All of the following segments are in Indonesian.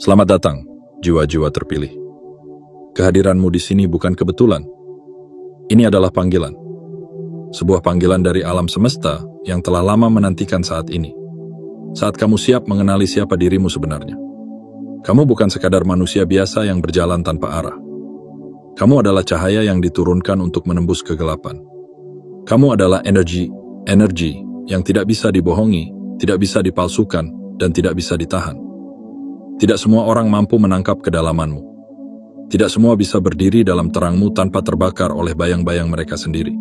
Selamat datang, jiwa-jiwa terpilih. Kehadiranmu di sini bukan kebetulan. Ini adalah panggilan. Sebuah panggilan dari alam semesta yang telah lama menantikan saat ini. Saat kamu siap mengenali siapa dirimu sebenarnya. Kamu bukan sekadar manusia biasa yang berjalan tanpa arah. Kamu adalah cahaya yang diturunkan untuk menembus kegelapan. Kamu adalah energi yang tidak bisa dibohongi, tidak bisa dipalsukan, dan tidak bisa ditahan. Tidak semua orang mampu menangkap kedalamanmu. Tidak semua bisa berdiri dalam terangmu tanpa terbakar oleh bayang-bayang mereka sendiri.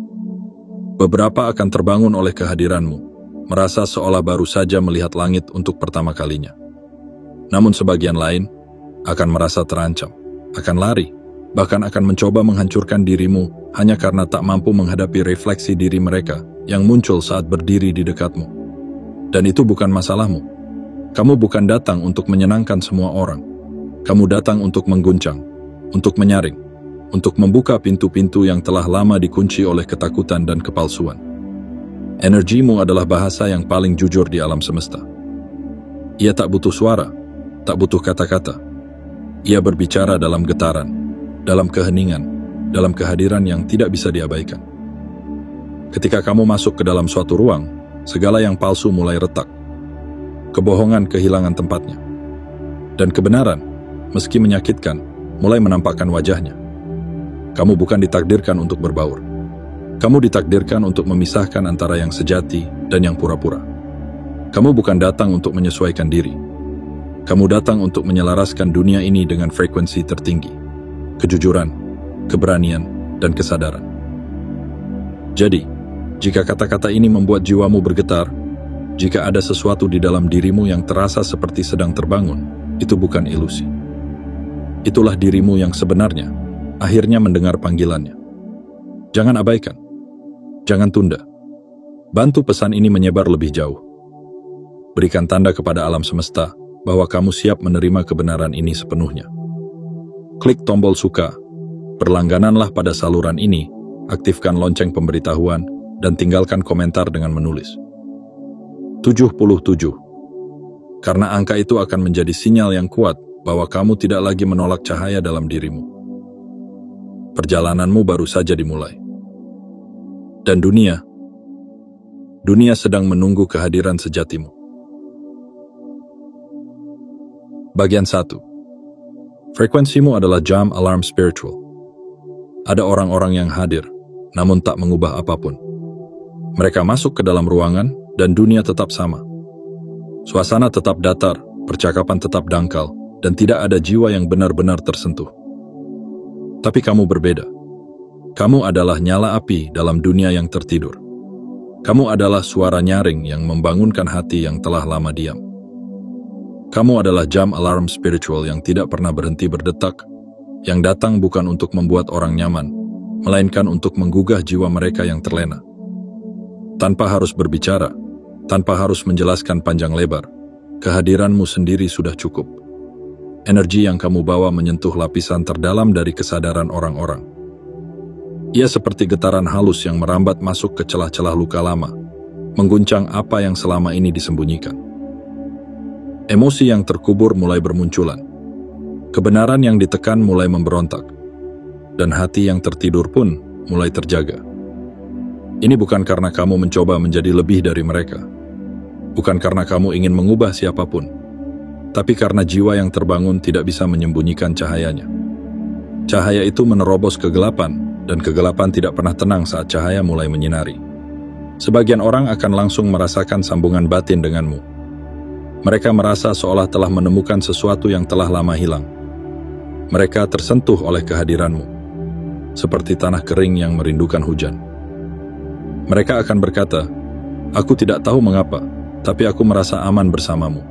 Beberapa akan terbangun oleh kehadiranmu, merasa seolah baru saja melihat langit untuk pertama kalinya. Namun sebagian lain akan merasa terancam, akan lari, bahkan akan mencoba menghancurkan dirimu hanya karena tak mampu menghadapi refleksi diri mereka yang muncul saat berdiri di dekatmu. Dan itu bukan masalahmu. Kamu bukan datang untuk menyenangkan semua orang. Kamu datang untuk mengguncang, untuk menyaring, untuk membuka pintu-pintu yang telah lama dikunci oleh ketakutan dan kepalsuan. Energimu adalah bahasa yang paling jujur di alam semesta. Ia tak butuh suara, tak butuh kata-kata. Ia berbicara dalam getaran, dalam keheningan, dalam kehadiran yang tidak bisa diabaikan. Ketika kamu masuk ke dalam suatu ruang, segala yang palsu mulai retak. Kebohongan kehilangan tempatnya. Dan kebenaran, meski menyakitkan, mulai menampakkan wajahnya. Kamu bukan ditakdirkan untuk berbaur. Kamu ditakdirkan untuk memisahkan antara yang sejati dan yang pura-pura. Kamu bukan datang untuk menyesuaikan diri. Kamu datang untuk menyelaraskan dunia ini dengan frekuensi tertinggi. Kejujuran, keberanian, dan kesadaran. Jadi, jika kata-kata ini membuat jiwamu bergetar, jika ada sesuatu di dalam dirimu yang terasa seperti sedang terbangun, itu bukan ilusi. Itulah dirimu yang sebenarnya, akhirnya mendengar panggilannya. Jangan abaikan. Jangan tunda. Bantu pesan ini menyebar lebih jauh. Berikan tanda kepada alam semesta bahwa kamu siap menerima kebenaran ini sepenuhnya. Klik tombol suka, berlanggananlah pada saluran ini, aktifkan lonceng pemberitahuan, dan tinggalkan komentar dengan menulis 77. Karena angka itu akan menjadi sinyal yang kuat bahwa kamu tidak lagi menolak cahaya dalam dirimu. Perjalananmu baru saja dimulai. Dan dunia sedang menunggu kehadiran sejatimu. Bagian 1. Frekuensimu adalah jam alarm spiritual. Ada orang-orang yang hadir, namun tak mengubah apapun. Mereka masuk ke dalam ruangan, dan dunia tetap sama. Suasana tetap datar, percakapan tetap dangkal, dan tidak ada jiwa yang benar-benar tersentuh. Tapi kamu berbeda. Kamu adalah nyala api dalam dunia yang tertidur. Kamu adalah suara nyaring yang membangunkan hati yang telah lama diam. Kamu adalah jam alarm spiritual yang tidak pernah berhenti berdetak, yang datang bukan untuk membuat orang nyaman, melainkan untuk menggugah jiwa mereka yang terlena. Tanpa harus berbicara, tanpa harus menjelaskan panjang lebar, kehadiranmu sendiri sudah cukup. Energi yang kamu bawa menyentuh lapisan terdalam dari kesadaran orang-orang. Ia seperti getaran halus yang merambat masuk ke celah-celah luka lama, mengguncang apa yang selama ini disembunyikan. Emosi yang terkubur mulai bermunculan. Kebenaran yang ditekan mulai memberontak. Dan hati yang tertidur pun mulai terjaga. Ini bukan karena kamu mencoba menjadi lebih dari mereka. Bukan karena kamu ingin mengubah siapapun. Tapi karena jiwa yang terbangun tidak bisa menyembunyikan cahayanya. Cahaya itu menerobos kegelapan, dan kegelapan tidak pernah tenang saat cahaya mulai menyinari. Sebagian orang akan langsung merasakan sambungan batin denganmu. Mereka merasa seolah telah menemukan sesuatu yang telah lama hilang. Mereka tersentuh oleh kehadiranmu, seperti tanah kering yang merindukan hujan. Mereka akan berkata, "Aku tidak tahu mengapa, tapi aku merasa aman bersamamu."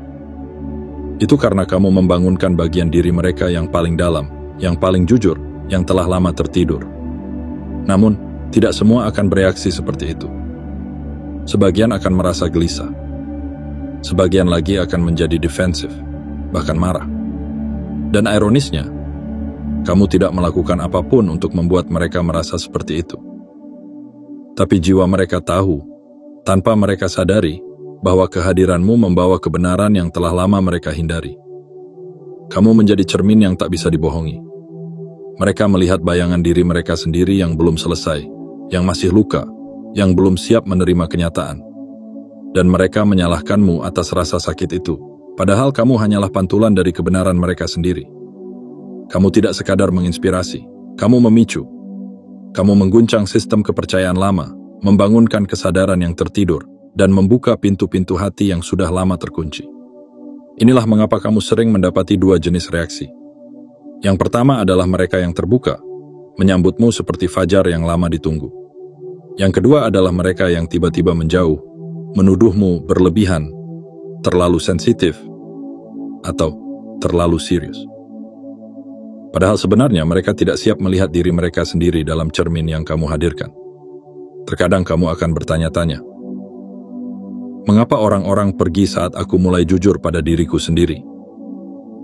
Itu karena kamu membangunkan bagian diri mereka yang paling dalam, yang paling jujur, yang telah lama tertidur. Namun, tidak semua akan bereaksi seperti itu. Sebagian akan merasa gelisah. Sebagian lagi akan menjadi defensif, bahkan marah. Dan ironisnya, kamu tidak melakukan apapun untuk membuat mereka merasa seperti itu. Tapi jiwa mereka tahu, tanpa mereka sadari, bahwa kehadiranmu membawa kebenaran yang telah lama mereka hindari. Kamu menjadi cermin yang tak bisa dibohongi. Mereka melihat bayangan diri mereka sendiri yang belum selesai, yang masih luka, yang belum siap menerima kenyataan. Dan mereka menyalahkanmu atas rasa sakit itu, padahal kamu hanyalah pantulan dari kebenaran mereka sendiri. Kamu tidak sekadar menginspirasi, kamu memicu. Kamu mengguncang sistem kepercayaan lama, membangunkan kesadaran yang tertidur, dan membuka pintu-pintu hati yang sudah lama terkunci. Inilah mengapa kamu sering mendapati dua jenis reaksi. Yang pertama adalah mereka yang terbuka, menyambutmu seperti fajar yang lama ditunggu. Yang kedua adalah mereka yang tiba-tiba menjauh, menuduhmu berlebihan, terlalu sensitif, atau terlalu serius. Padahal sebenarnya mereka tidak siap melihat diri mereka sendiri dalam cermin yang kamu hadirkan. Terkadang kamu akan bertanya-tanya, mengapa orang-orang pergi saat aku mulai jujur pada diriku sendiri?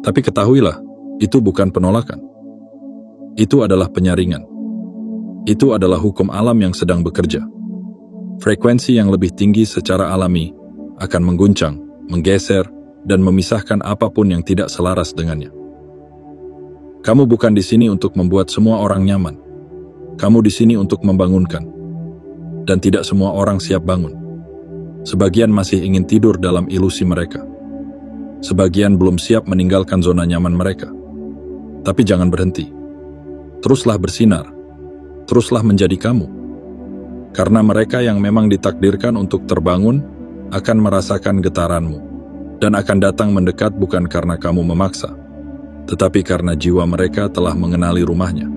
Tapi ketahuilah, itu bukan penolakan. Itu adalah penyaringan. Itu adalah hukum alam yang sedang bekerja. Frekuensi yang lebih tinggi secara alami akan mengguncang, menggeser, dan memisahkan apapun yang tidak selaras dengannya. Kamu bukan di sini untuk membuat semua orang nyaman. Kamu di sini untuk membangunkan. Dan tidak semua orang siap bangun. Sebagian masih ingin tidur dalam ilusi mereka. Sebagian belum siap meninggalkan zona nyaman mereka. Tapi jangan berhenti. Teruslah bersinar. Teruslah menjadi kamu. Karena mereka yang memang ditakdirkan untuk terbangun akan merasakan getaranmu dan akan datang mendekat bukan karena kamu memaksa, tetapi karena jiwa mereka telah mengenali rumahnya.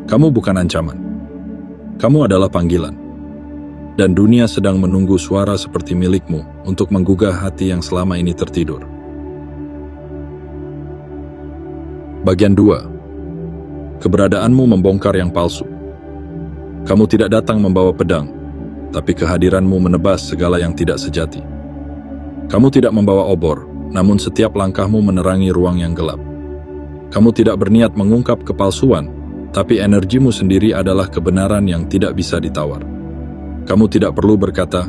Kamu bukan ancaman. Kamu adalah panggilan. Dan dunia sedang menunggu suara seperti milikmu untuk menggugah hati yang selama ini tertidur. Bagian 2. Keberadaanmu membongkar yang palsu. Kamu tidak datang membawa pedang, tapi kehadiranmu menebas segala yang tidak sejati. Kamu tidak membawa obor, namun setiap langkahmu menerangi ruang yang gelap. Kamu tidak berniat mengungkap kepalsuan, tapi energimu sendiri adalah kebenaran yang tidak bisa ditawar. Kamu tidak perlu berkata,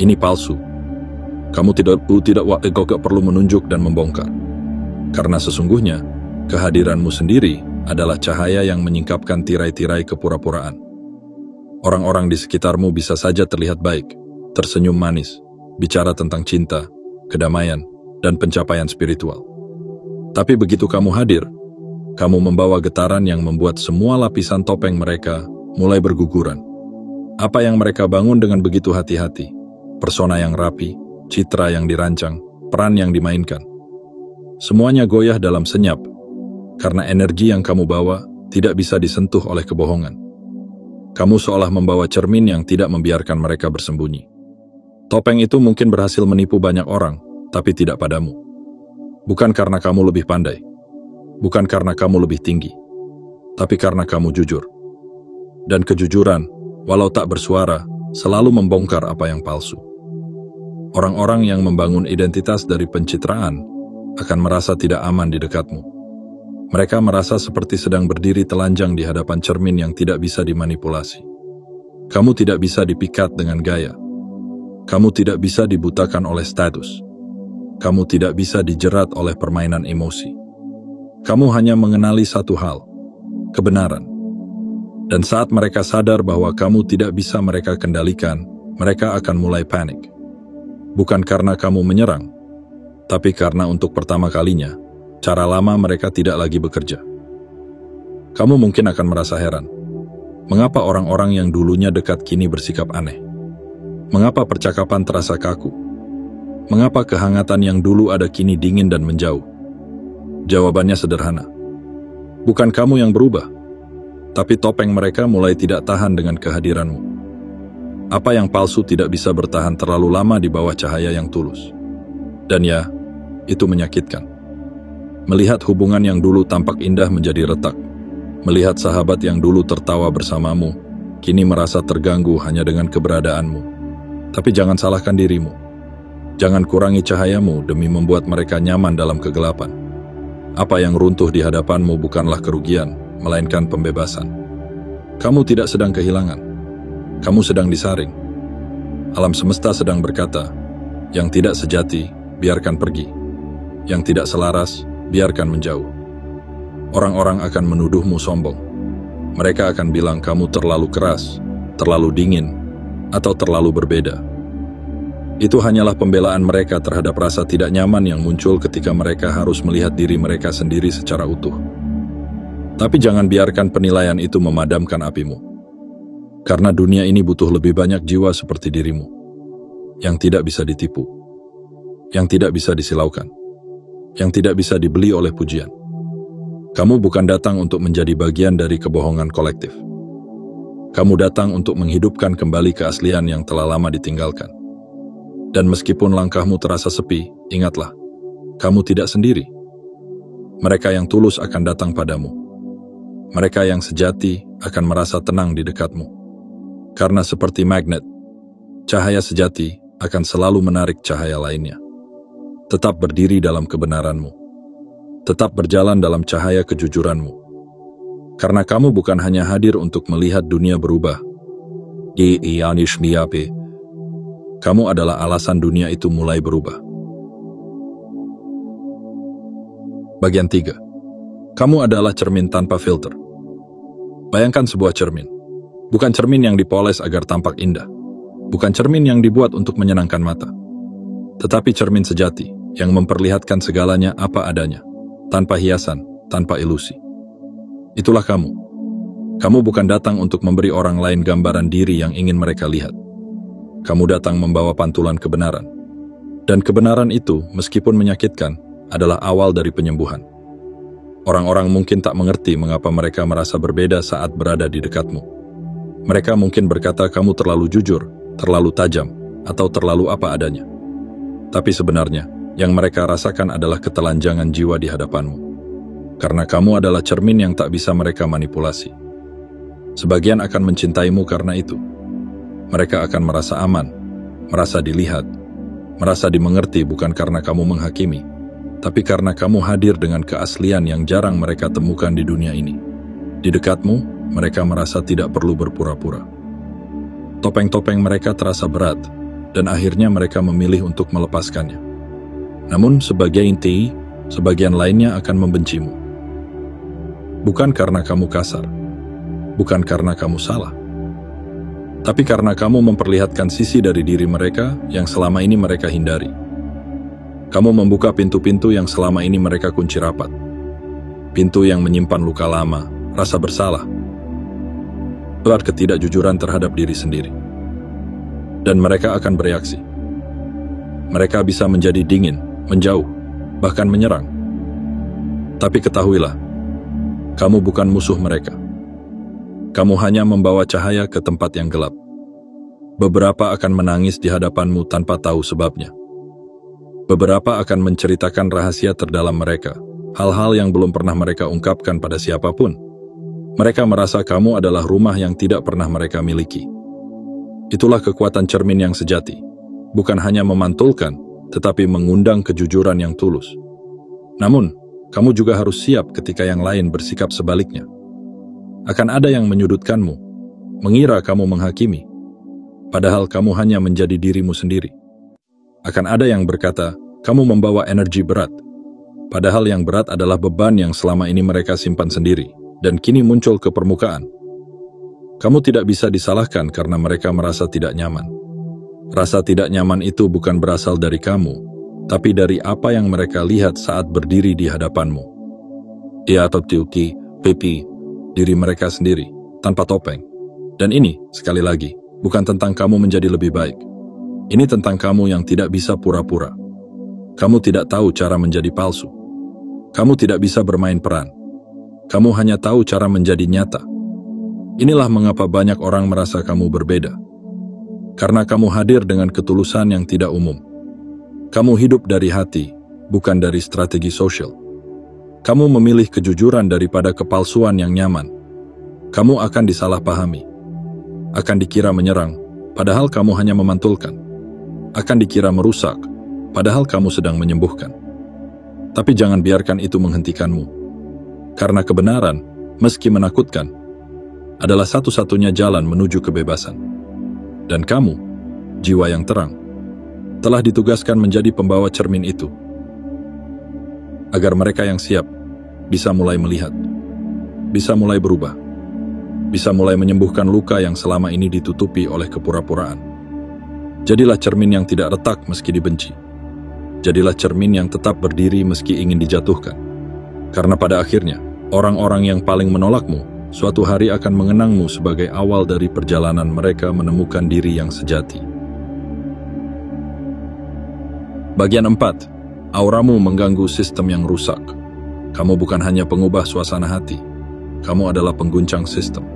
ini palsu. Kamu tidak perlu menunjuk dan membongkar. Karena sesungguhnya, kehadiranmu sendiri adalah cahaya yang menyingkapkan tirai-tirai kepura-puraan. Orang-orang di sekitarmu bisa saja terlihat baik, tersenyum manis, bicara tentang cinta, kedamaian, dan pencapaian spiritual. Tapi begitu kamu hadir, kamu membawa getaran yang membuat semua lapisan topeng mereka mulai berguguran. Apa yang mereka bangun dengan begitu hati-hati, persona yang rapi, citra yang dirancang, peran yang dimainkan. Semuanya goyah dalam senyap, karena energi yang kamu bawa tidak bisa disentuh oleh kebohongan. Kamu seolah membawa cermin yang tidak membiarkan mereka bersembunyi. Topeng itu mungkin berhasil menipu banyak orang, tapi tidak padamu. Bukan karena kamu lebih pandai, bukan karena kamu lebih tinggi, tapi karena kamu jujur. Dan kejujuran, walau tak bersuara, selalu membongkar apa yang palsu. Orang-orang yang membangun identitas dari pencitraan akan merasa tidak aman di dekatmu. Mereka merasa seperti sedang berdiri telanjang di hadapan cermin yang tidak bisa dimanipulasi. Kamu tidak bisa dipikat dengan gaya. Kamu tidak bisa dibutakan oleh status. Kamu tidak bisa dijerat oleh permainan emosi. Kamu hanya mengenali satu hal, kebenaran. Dan saat mereka sadar bahwa kamu tidak bisa mereka kendalikan, mereka akan mulai panik. Bukan karena kamu menyerang, tapi karena untuk pertama kalinya, cara lama mereka tidak lagi bekerja. Kamu mungkin akan merasa heran. Mengapa orang-orang yang dulunya dekat kini bersikap aneh? Mengapa percakapan terasa kaku? Mengapa kehangatan yang dulu ada kini dingin dan menjauh? Jawabannya sederhana. Bukan kamu yang berubah, tapi topeng mereka mulai tidak tahan dengan kehadiranmu. Apa yang palsu tidak bisa bertahan terlalu lama di bawah cahaya yang tulus. Dan ya, itu menyakitkan. Melihat hubungan yang dulu tampak indah menjadi retak. Melihat sahabat yang dulu tertawa bersamamu, kini merasa terganggu hanya dengan keberadaanmu. Tapi jangan salahkan dirimu. Jangan kurangi cahayamu demi membuat mereka nyaman dalam kegelapan. Apa yang runtuh di hadapanmu bukanlah kerugian, melainkan pembebasan. Kamu tidak sedang kehilangan. Kamu sedang disaring. Alam semesta sedang berkata, yang tidak sejati, biarkan pergi. Yang tidak selaras, biarkan menjauh. Orang-orang akan menuduhmu sombong. Mereka akan bilang kamu terlalu keras, terlalu dingin, atau terlalu berbeda. Itu hanyalah pembelaan mereka terhadap rasa tidak nyaman yang muncul ketika mereka harus melihat diri mereka sendiri secara utuh. Tapi jangan biarkan penilaian itu memadamkan apimu. Karena dunia ini butuh lebih banyak jiwa seperti dirimu, yang tidak bisa ditipu, yang tidak bisa disilaukan, yang tidak bisa dibeli oleh pujian. Kamu bukan datang untuk menjadi bagian dari kebohongan kolektif. Kamu datang untuk menghidupkan kembali keaslian yang telah lama ditinggalkan. Dan meskipun langkahmu terasa sepi, ingatlah, kamu tidak sendiri. Mereka yang tulus akan datang padamu. Mereka yang sejati akan merasa tenang di dekatmu. Karena seperti magnet, cahaya sejati akan selalu menarik cahaya lainnya. Tetap berdiri dalam kebenaranmu. Tetap berjalan dalam cahaya kejujuranmu. Karena kamu bukan hanya hadir untuk melihat dunia berubah. Kamu adalah alasan dunia itu mulai berubah. Bagian 3. Kamu adalah cermin tanpa filter. Bayangkan sebuah cermin. Bukan cermin yang dipoles agar tampak indah. Bukan cermin yang dibuat untuk menyenangkan mata. Tetapi cermin sejati yang memperlihatkan segalanya apa adanya. Tanpa hiasan, tanpa ilusi. Itulah kamu. Kamu bukan datang untuk memberi orang lain gambaran diri yang ingin mereka lihat. Kamu datang membawa pantulan kebenaran. Dan kebenaran itu, meskipun menyakitkan, adalah awal dari penyembuhan. Orang-orang mungkin tak mengerti mengapa mereka merasa berbeda saat berada di dekatmu. Mereka mungkin berkata kamu terlalu jujur, terlalu tajam, atau terlalu apa adanya. Tapi sebenarnya, yang mereka rasakan adalah ketelanjangan jiwa di hadapanmu. Karena kamu adalah cermin yang tak bisa mereka manipulasi. Sebagian akan mencintaimu karena itu. Mereka akan merasa aman, merasa dilihat, merasa dimengerti bukan karena kamu menghakimi, tapi karena kamu hadir dengan keaslian yang jarang mereka temukan di dunia ini. Di dekatmu, mereka merasa tidak perlu berpura-pura. Topeng-topeng mereka terasa berat, dan akhirnya mereka memilih untuk melepaskannya. Namun sebagian lainnya akan membencimu. Bukan karena kamu kasar, bukan karena kamu salah, tapi karena kamu memperlihatkan sisi dari diri mereka yang selama ini mereka hindari. Kamu membuka pintu-pintu yang selama ini mereka kunci rapat. Pintu yang menyimpan luka lama, rasa bersalah, ketidakjujuran terhadap diri sendiri. Dan mereka akan bereaksi. Mereka bisa menjadi dingin, menjauh, bahkan menyerang. Tapi ketahuilah, kamu bukan musuh mereka. Kamu hanya membawa cahaya ke tempat yang gelap. Beberapa akan menangis di hadapanmu tanpa tahu sebabnya. Beberapa akan menceritakan rahasia terdalam mereka, hal-hal yang belum pernah mereka ungkapkan pada siapapun. Mereka merasa kamu adalah rumah yang tidak pernah mereka miliki. Itulah kekuatan cermin yang sejati, bukan hanya memantulkan, tetapi mengundang kejujuran yang tulus. Namun, kamu juga harus siap ketika yang lain bersikap sebaliknya. Akan ada yang menyudutkanmu, mengira kamu menghakimi, padahal kamu hanya menjadi dirimu sendiri. Akan ada yang berkata, kamu membawa energi berat, padahal yang berat adalah beban yang selama ini mereka simpan sendiri, dan kini muncul ke permukaan. Kamu tidak bisa disalahkan karena mereka merasa tidak nyaman. Rasa tidak nyaman itu bukan berasal dari kamu, tapi dari apa yang mereka lihat saat berdiri di hadapanmu. Ia atau tiuki, pipi, diri mereka sendiri, tanpa topeng. Dan ini, sekali lagi, bukan tentang kamu menjadi lebih baik. Ini tentang kamu yang tidak bisa pura-pura. Kamu tidak tahu cara menjadi palsu. Kamu tidak bisa bermain peran. Kamu hanya tahu cara menjadi nyata. Inilah mengapa banyak orang merasa kamu berbeda. Karena kamu hadir dengan ketulusan yang tidak umum. Kamu hidup dari hati, bukan dari strategi sosial. Kamu memilih kejujuran daripada kepalsuan yang nyaman. Kamu akan disalahpahami. Akan dikira menyerang, padahal kamu hanya memantulkan. Akan dikira merusak, padahal kamu sedang menyembuhkan. Tapi jangan biarkan itu menghentikanmu. Karena kebenaran, meski menakutkan, adalah satu-satunya jalan menuju kebebasan. Dan kamu, jiwa yang terang, telah ditugaskan menjadi pembawa cermin itu. agar mereka yang siap bisa mulai melihat, bisa mulai berubah, bisa mulai menyembuhkan luka yang selama ini ditutupi oleh kepura-puraan. Jadilah cermin yang tidak retak meski dibenci. Jadilah cermin yang tetap berdiri meski ingin dijatuhkan. Karena pada akhirnya, orang-orang yang paling menolakmu suatu hari akan mengenangmu sebagai awal dari perjalanan mereka menemukan diri yang sejati. Bagian 4. Auramu mengganggu sistem yang rusak. Kamu bukan hanya pengubah suasana hati, kamu adalah pengguncang sistem.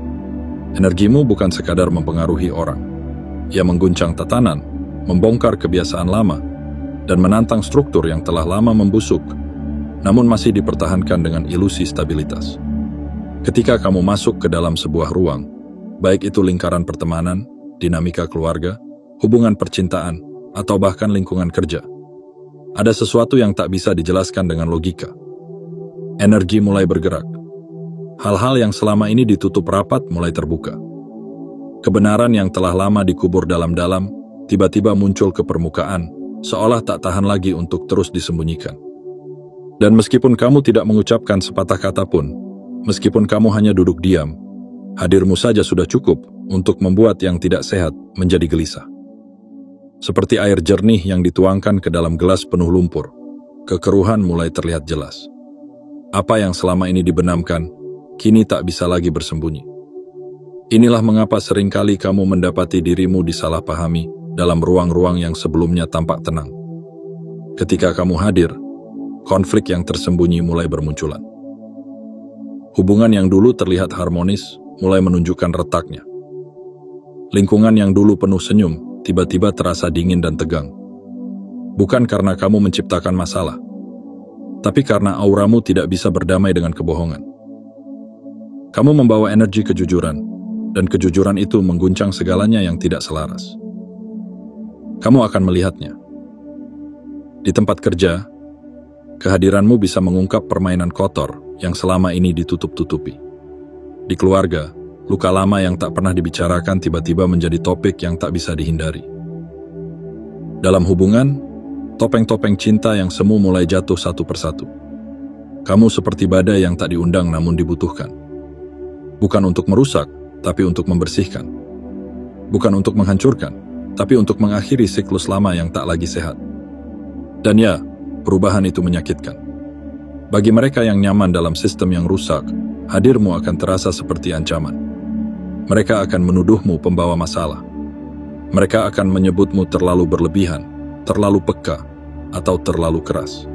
Energimu bukan sekadar mempengaruhi orang. Ia mengguncang tatanan, membongkar kebiasaan lama, dan menantang struktur yang telah lama membusuk, namun masih dipertahankan dengan ilusi stabilitas. Ketika kamu masuk ke dalam sebuah ruang, baik itu lingkaran pertemanan, dinamika keluarga, hubungan percintaan, atau bahkan lingkungan kerja, ada sesuatu yang tak bisa dijelaskan dengan logika. Energi mulai bergerak. Hal-hal yang selama ini ditutup rapat mulai terbuka. Kebenaran yang telah lama dikubur dalam-dalam tiba-tiba muncul ke permukaan, seolah tak tahan lagi untuk terus disembunyikan. Dan meskipun kamu tidak mengucapkan sepatah kata pun, meskipun kamu hanya duduk diam, hadirmu saja sudah cukup untuk membuat yang tidak sehat menjadi gelisah. Seperti air jernih yang dituangkan ke dalam gelas penuh lumpur, kekeruhan mulai terlihat jelas. Apa yang selama ini dibenamkan, kini tak bisa lagi bersembunyi. Inilah mengapa seringkali kamu mendapati dirimu disalahpahami dalam ruang-ruang yang sebelumnya tampak tenang. Ketika kamu hadir, konflik yang tersembunyi mulai bermunculan. Hubungan yang dulu terlihat harmonis mulai menunjukkan retaknya. Lingkungan yang dulu penuh senyum tiba-tiba terasa dingin dan tegang. Bukan karena kamu menciptakan masalah, tapi karena auramu tidak bisa berdamai dengan kebohongan. Kamu membawa energi kejujuran, dan kejujuran itu mengguncang segalanya yang tidak selaras. Kamu akan melihatnya. Di tempat kerja, kehadiranmu bisa mengungkap permainan kotor yang selama ini ditutup-tutupi. Di keluarga, luka lama yang tak pernah dibicarakan tiba-tiba menjadi topik yang tak bisa dihindari. Dalam hubungan, topeng-topeng cinta yang semu mulai jatuh satu persatu. Kamu seperti badai yang tak diundang namun dibutuhkan. Bukan untuk merusak, tapi untuk membersihkan. Bukan untuk menghancurkan, tapi untuk mengakhiri siklus lama yang tak lagi sehat. Dan ya, perubahan itu menyakitkan. Bagi mereka yang nyaman dalam sistem yang rusak, hadirmu akan terasa seperti ancaman. Mereka akan menuduhmu pembawa masalah. Mereka akan menyebutmu terlalu berlebihan, terlalu peka, atau terlalu keras.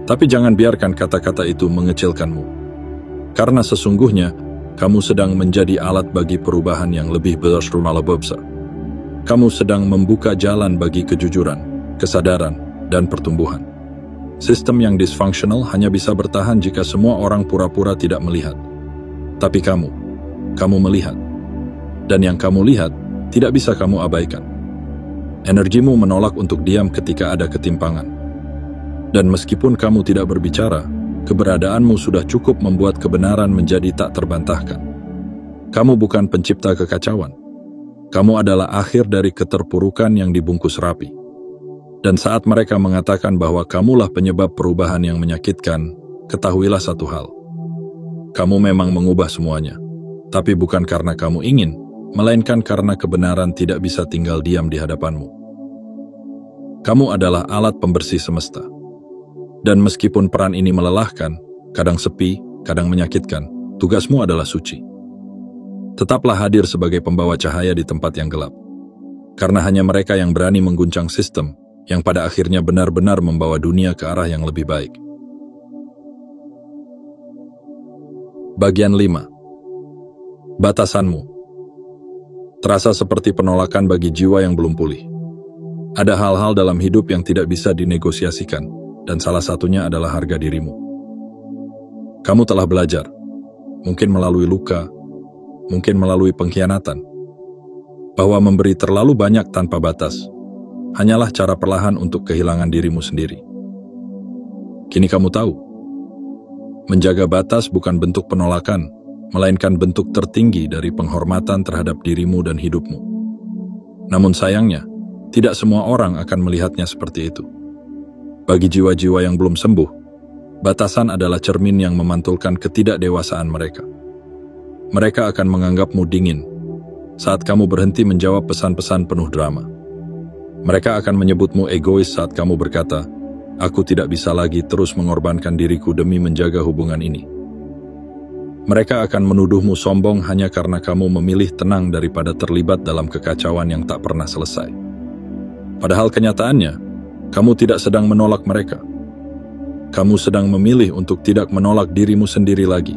Tapi jangan biarkan kata-kata itu mengecilkanmu. Karena sesungguhnya, kamu sedang menjadi alat bagi perubahan yang lebih besar. Kamu sedang membuka jalan bagi kejujuran, kesadaran, dan pertumbuhan. Sistem yang disfungsional hanya bisa bertahan jika semua orang pura-pura tidak melihat. Tapi kamu melihat. Dan yang kamu lihat, tidak bisa kamu abaikan. Energimu menolak untuk diam ketika ada ketimpangan. Dan meskipun kamu tidak berbicara, keberadaanmu sudah cukup membuat kebenaran menjadi tak terbantahkan. Kamu bukan pencipta kekacauan. Kamu adalah akhir dari keterpurukan yang dibungkus rapi. Dan saat mereka mengatakan bahwa kamulah penyebab perubahan yang menyakitkan, ketahuilah satu hal. Kamu memang mengubah semuanya, tapi bukan karena kamu ingin, melainkan karena kebenaran tidak bisa tinggal diam di hadapanmu. Kamu adalah alat pembersih semesta. Dan meskipun peran ini melelahkan, kadang sepi, kadang menyakitkan, tugasmu adalah suci. Tetaplah hadir sebagai pembawa cahaya di tempat yang gelap. Karena hanya mereka yang berani mengguncang sistem, yang pada akhirnya benar-benar membawa dunia ke arah yang lebih baik. Bagian 5. Batasanmu. Terasa seperti penolakan bagi jiwa yang belum pulih. Ada hal-hal dalam hidup yang tidak bisa dinegosiasikan, dan salah satunya adalah harga dirimu. Kamu telah belajar, mungkin melalui luka, mungkin melalui pengkhianatan, bahwa memberi terlalu banyak tanpa batas hanyalah cara perlahan untuk kehilangan dirimu sendiri. Kini kamu tahu, menjaga batas bukan bentuk penolakan, melainkan bentuk tertinggi dari penghormatan terhadap dirimu dan hidupmu. Namun sayangnya, tidak semua orang akan melihatnya seperti itu. Bagi jiwa-jiwa yang belum sembuh, Batasan adalah cermin yang memantulkan ketidakdewasaan mereka. Mereka akan menganggapmu dingin saat kamu berhenti menjawab pesan-pesan penuh drama. Mereka akan menyebutmu egois saat kamu berkata, "Aku tidak bisa lagi terus mengorbankan diriku demi menjaga hubungan ini." Mereka akan menuduhmu sombong hanya karena kamu memilih tenang daripada terlibat dalam kekacauan yang tak pernah selesai. Padahal kenyataannya, kamu tidak sedang menolak mereka. Kamu sedang memilih untuk tidak menolak dirimu sendiri lagi.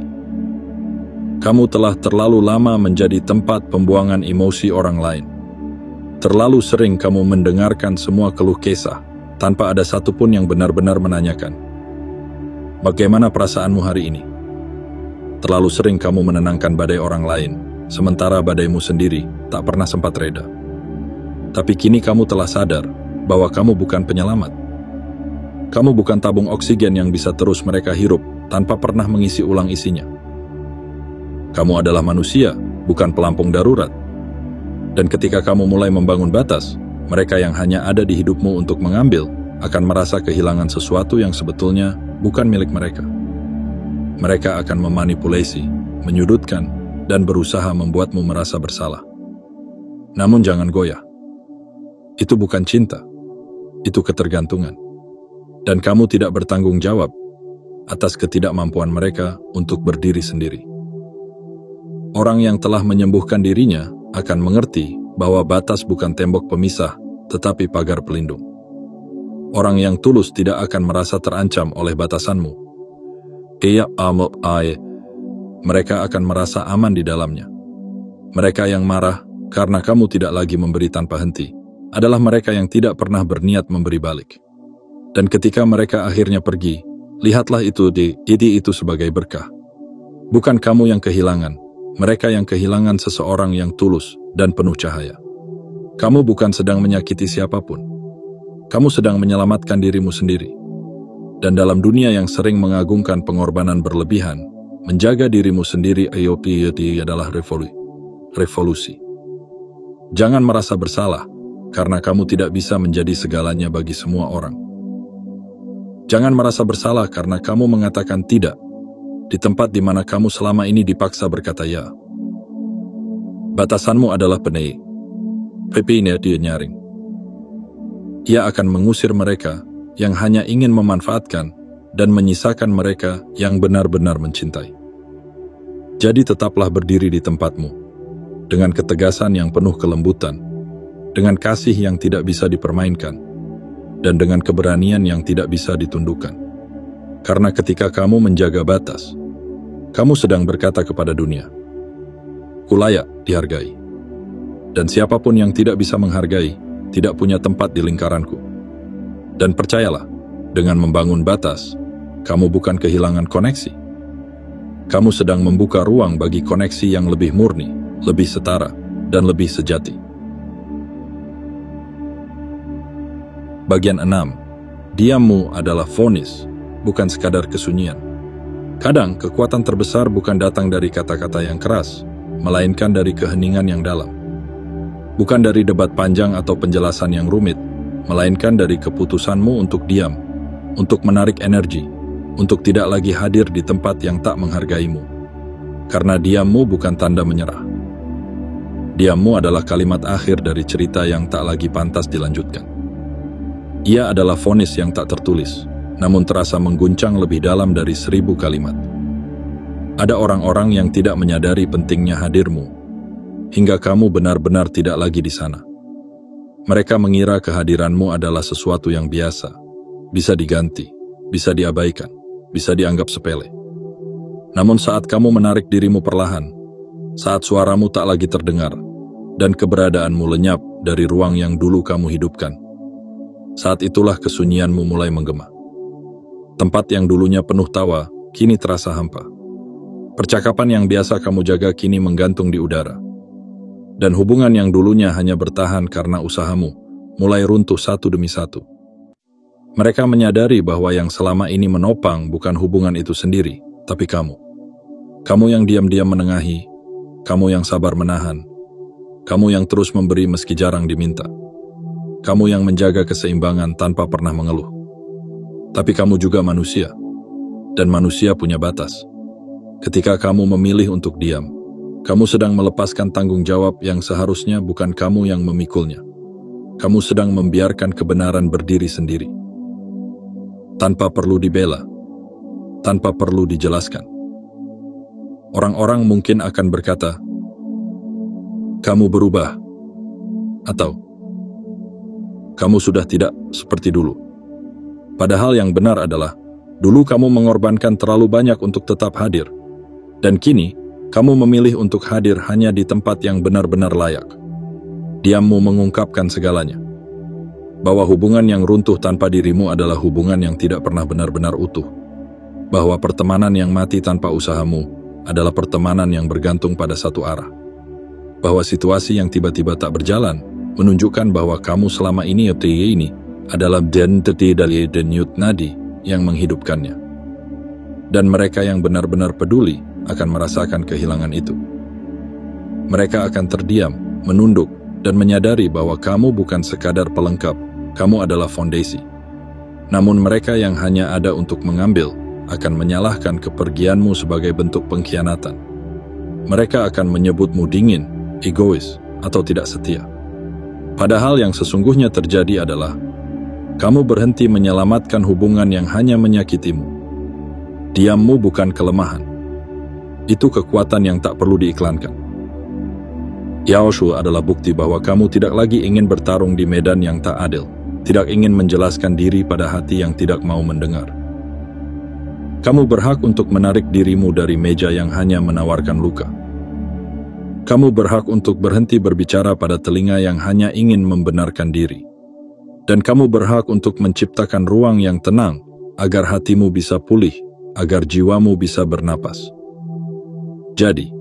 Kamu telah terlalu lama menjadi tempat pembuangan emosi orang lain. Terlalu sering kamu mendengarkan semua keluh kesah, tanpa ada satupun yang benar-benar menanyakan, "Bagaimana perasaanmu hari ini?" Terlalu sering kamu menenangkan badai orang lain, sementara badaimu sendiri tak pernah sempat reda. Tapi kini kamu telah sadar bahwa kamu bukan penyelamat. Kamu bukan tabung oksigen yang bisa terus mereka hirup tanpa pernah mengisi ulang isinya. Kamu adalah manusia, bukan pelampung darurat. Dan ketika kamu mulai membangun batas, mereka yang hanya ada di hidupmu untuk mengambil akan merasa kehilangan sesuatu yang sebetulnya bukan milik mereka. Mereka akan memanipulasi, menyudutkan, dan berusaha membuatmu merasa bersalah. Namun jangan goyah. Itu bukan cinta, itu ketergantungan. Dan kamu tidak bertanggung jawab atas ketidakmampuan mereka untuk berdiri sendiri. Orang yang telah menyembuhkan dirinya akan mengerti bahwa batas bukan tembok pemisah, tetapi pagar pelindung. Orang yang tulus tidak akan merasa terancam oleh batasanmu. Mereka akan merasa aman di dalamnya. Mereka yang marah karena kamu tidak lagi memberi tanpa henti adalah mereka yang tidak pernah berniat memberi balik. Dan ketika mereka akhirnya pergi, lihatlah itu sebagai berkah. Bukan kamu yang kehilangan, mereka yang kehilangan seseorang yang tulus dan penuh cahaya. Kamu bukan sedang menyakiti siapapun. Kamu sedang menyelamatkan dirimu sendiri. Dan dalam dunia yang sering mengagungkan pengorbanan berlebihan, menjaga dirimu sendiri adalah revolusi. Jangan merasa bersalah, karena kamu tidak bisa menjadi segalanya bagi semua orang. Jangan merasa bersalah karena kamu mengatakan tidak di tempat di mana kamu selama ini dipaksa berkata ya. Batasanmu adalah penei. Pepine dia nyaring. Ia akan mengusir mereka yang hanya ingin memanfaatkan dan menyisakan mereka yang benar-benar mencintai. Jadi tetaplah berdiri di tempatmu, dengan ketegasan yang penuh kelembutan, dengan kasih yang tidak bisa dipermainkan, dan dengan keberanian yang tidak bisa ditundukkan. Karena ketika kamu menjaga batas, kamu sedang berkata kepada dunia, "Ku layak dihargai." Dan siapapun yang tidak bisa menghargai, tidak punya tempat di lingkaranku. Dan percayalah, dengan membangun batas, kamu bukan kehilangan koneksi. Kamu sedang membuka ruang bagi koneksi yang lebih murni, lebih setara, dan lebih sejati. Bagian 6. Diammu adalah vonis, bukan sekadar kesunyian. Kadang, kekuatan terbesar bukan datang dari kata-kata yang keras, melainkan dari keheningan yang dalam. Bukan dari debat panjang atau penjelasan yang rumit, melainkan dari keputusanmu untuk diam, untuk menarik energi, untuk tidak lagi hadir di tempat yang tak menghargaimu. Karena diammu bukan tanda menyerah. Diammu adalah kalimat akhir dari cerita yang tak lagi pantas dilanjutkan. Ia adalah vonis yang tak tertulis, namun terasa mengguncang lebih dalam dari 1000 kalimat. Ada orang-orang yang tidak menyadari pentingnya hadirmu, hingga kamu benar-benar tidak lagi di sana. Mereka mengira kehadiranmu adalah sesuatu yang biasa, bisa diganti, bisa diabaikan, bisa dianggap sepele. Namun saat kamu menarik dirimu perlahan, saat suaramu tak lagi terdengar, dan keberadaanmu lenyap dari ruang yang dulu kamu hidupkan, saat itulah kesunyianmu mulai menggema. Tempat yang dulunya penuh tawa, kini terasa hampa. Percakapan yang biasa kamu jaga kini menggantung di udara. Dan hubungan yang dulunya hanya bertahan karena usahamu, mulai runtuh satu demi satu. Mereka menyadari bahwa yang selama ini menopang bukan hubungan itu sendiri, tapi kamu. Kamu yang diam-diam menengahi, kamu yang sabar menahan, kamu yang terus memberi meski jarang diminta. Kamu yang menjaga keseimbangan tanpa pernah mengeluh. Tapi kamu juga manusia. dan manusia punya batas. Ketika kamu memilih untuk diam, kamu sedang melepaskan tanggung jawab yang seharusnya bukan kamu yang memikulnya. Kamu sedang membiarkan kebenaran berdiri sendiri, tanpa perlu dibela, tanpa perlu dijelaskan. Orang-orang mungkin akan berkata, "Kamu berubah," atau "Kamu sudah tidak seperti dulu." Padahal yang benar adalah, dulu kamu mengorbankan terlalu banyak untuk tetap hadir, dan kini kamu memilih untuk hadir hanya di tempat yang benar-benar layak. Diammu mengungkapkan segalanya, bahwa hubungan yang runtuh tanpa dirimu adalah hubungan yang tidak pernah benar-benar utuh, bahwa pertemanan yang mati tanpa usahamu adalah pertemanan yang bergantung pada satu arah, bahwa situasi yang tiba-tiba tak berjalan menunjukkan bahwa kamu selama ini adalah identity dari denyut nadi yang menghidupkannya. Dan mereka yang benar-benar peduli akan merasakan kehilangan itu. Mereka akan terdiam, menunduk, dan menyadari bahwa kamu bukan sekadar pelengkap, kamu adalah fondasi. Namun mereka yang hanya ada untuk mengambil akan menyalahkan kepergianmu sebagai bentuk pengkhianatan. Mereka akan menyebutmu dingin, egois, atau tidak setia. Padahal yang sesungguhnya terjadi adalah kamu berhenti menyelamatkan hubungan yang hanya menyakitimu. Diammu bukan kelemahan. Itu kekuatan yang tak perlu diiklankan. Yaoshu adalah bukti bahwa kamu tidak lagi ingin bertarung di medan yang tak adil, tidak ingin menjelaskan diri pada hati yang tidak mau mendengar. Kamu berhak untuk menarik dirimu dari meja yang hanya menawarkan luka. Kamu berhak untuk berhenti berbicara pada telinga yang hanya ingin membenarkan diri. Dan kamu berhak untuk menciptakan ruang yang tenang agar hatimu bisa pulih, agar jiwamu bisa bernapas. Jadi,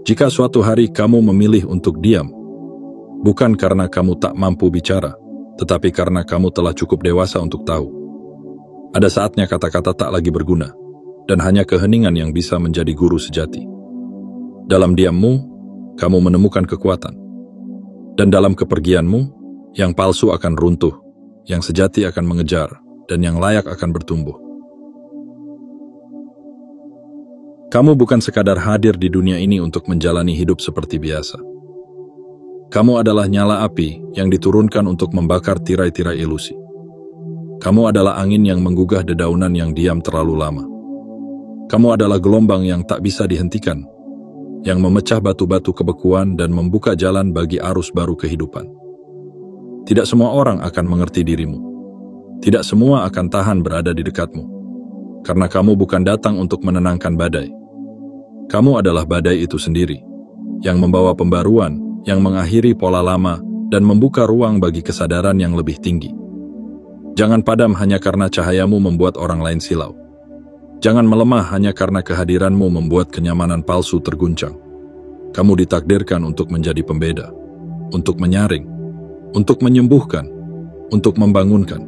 jika suatu hari kamu memilih untuk diam, bukan karena kamu tak mampu bicara, tetapi karena kamu telah cukup dewasa untuk tahu. Ada saatnya kata-kata tak lagi berguna, dan hanya keheningan yang bisa menjadi guru sejati. Dalam diammu, kamu menemukan kekuatan. Dan dalam kepergianmu, yang palsu akan runtuh, yang sejati akan mengejar, dan yang layak akan bertumbuh. Kamu bukan sekadar hadir di dunia ini untuk menjalani hidup seperti biasa. Kamu adalah nyala api yang diturunkan untuk membakar tirai-tirai ilusi. Kamu adalah angin yang menggugah dedaunan yang diam terlalu lama. Kamu adalah gelombang yang tak bisa dihentikan, yang memecah batu-batu kebekuan dan membuka jalan bagi arus baru kehidupan. Tidak semua orang akan mengerti dirimu. Tidak semua akan tahan berada di dekatmu. Karena kamu bukan datang untuk menenangkan badai. Kamu adalah badai itu sendiri, yang membawa pembaruan, yang mengakhiri pola lama, dan membuka ruang bagi kesadaran yang lebih tinggi. Jangan padam hanya karena cahayamu membuat orang lain silau. Jangan melemah hanya karena kehadiranmu membuat kenyamanan palsu terguncang. Kamu ditakdirkan untuk menjadi pembeda, untuk menyaring, untuk menyembuhkan, untuk membangunkan.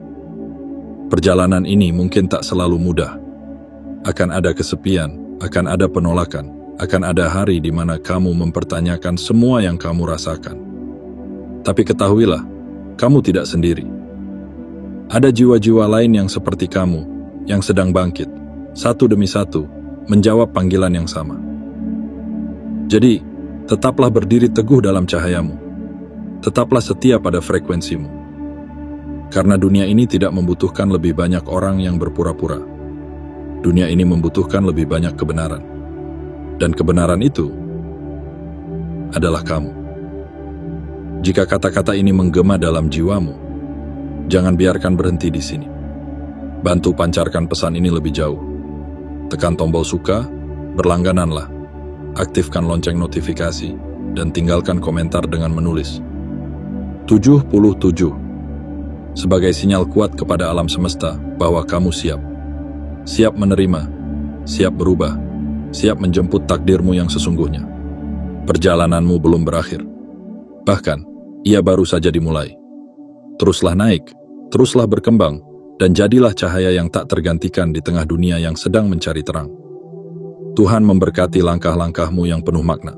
Perjalanan ini mungkin tak selalu mudah. Akan ada kesepian, akan ada penolakan, akan ada hari di mana kamu mempertanyakan semua yang kamu rasakan. Tapi ketahuilah, kamu tidak sendiri. Ada jiwa-jiwa lain yang seperti kamu, yang sedang bangkit, satu demi satu, menjawab panggilan yang sama. Jadi, tetaplah berdiri teguh dalam cahayamu. Tetaplah setia pada frekuensimu. Karena dunia ini tidak membutuhkan lebih banyak orang yang berpura-pura. Dunia ini membutuhkan lebih banyak kebenaran. Dan kebenaran itu adalah kamu. Jika kata-kata ini menggema dalam jiwamu, jangan biarkan berhenti di sini. Bantu pancarkan pesan ini lebih jauh. Tekan tombol suka, berlanggananlah. Aktifkan lonceng notifikasi, dan tinggalkan komentar dengan menulis 77 sebagai sinyal kuat kepada alam semesta bahwa kamu siap. Siap menerima, siap berubah, siap menjemput takdirmu yang sesungguhnya. Perjalananmu belum berakhir. Bahkan, ia baru saja dimulai. Teruslah naik, teruslah berkembang, dan jadilah cahaya yang tak tergantikan di tengah dunia yang sedang mencari terang. Tuhan memberkati langkah-langkahmu yang penuh makna.